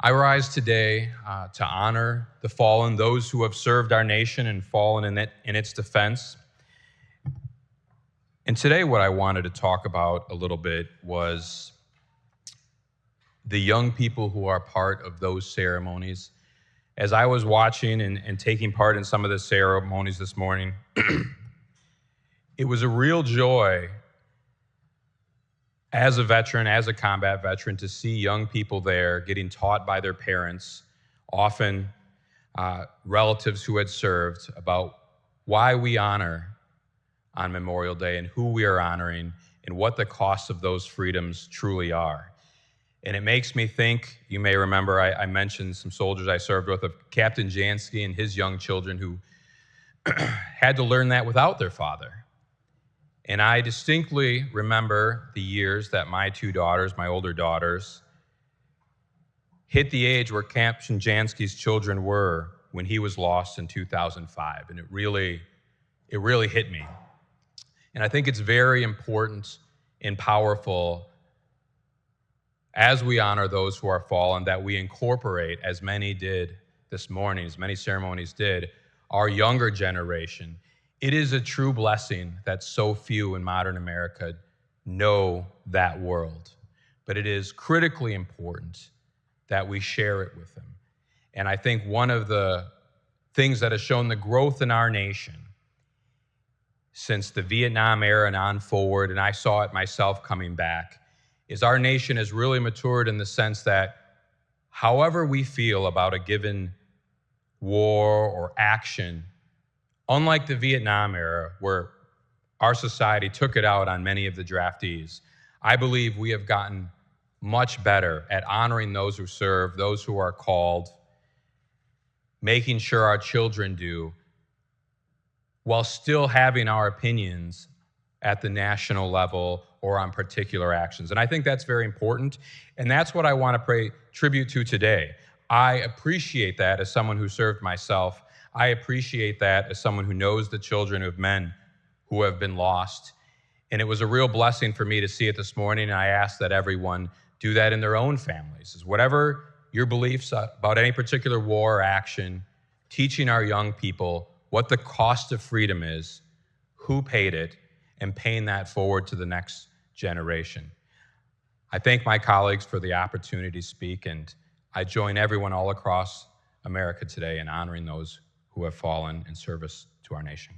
I rise today to honor the fallen, those who have served our nation and fallen in its defense. And today what I wanted to talk about a little bit was the young people who are part of those ceremonies. As I was watching and taking part in some of the ceremonies this morning, it was a real joy as a veteran, as a combat veteran, to see young people there getting taught by their parents, often relatives who had served, about why we honor on Memorial Day and who we are honoring and what the costs of those freedoms truly are. And it makes me think, you may remember I mentioned some soldiers I served with, of Captain Jansky and his young children who had to learn that without their father. And I distinctly remember the years that my two daughters, my older daughters, hit the age where Captain Jansky's children were when he was lost in 2005. And it really hit me. And I think it's very important and powerful as we honor those who are fallen that we incorporate, as many did this morning, as many ceremonies did, our younger generation. It is a true blessing that so few in modern America know that world. But it is critically important that we share it with them. And I think one of the things that has shown the growth in our nation since the Vietnam era and on forward, and I saw it myself coming back, is our nation has really matured in the sense that however we feel about a given war or action, unlike the Vietnam era, where our society took it out on many of the draftees, I believe we have gotten much better at honoring those who serve, those who are called, making sure our children do, while still having our opinions at the national level or on particular actions. And I think that's very important, and that's what I want to pay tribute to today. I appreciate that as someone who served myself. I appreciate that as someone who knows the children of men who have been lost. And it was a real blessing for me to see it this morning, and I ask that everyone do that in their own families. Is whatever your beliefs about any particular war or action, teaching our young people what the cost of freedom is, who paid it, and paying that forward to the next generation. I thank my colleagues for the opportunity to speak, and I join everyone all across America today in honoring those who have fallen in service to our nation.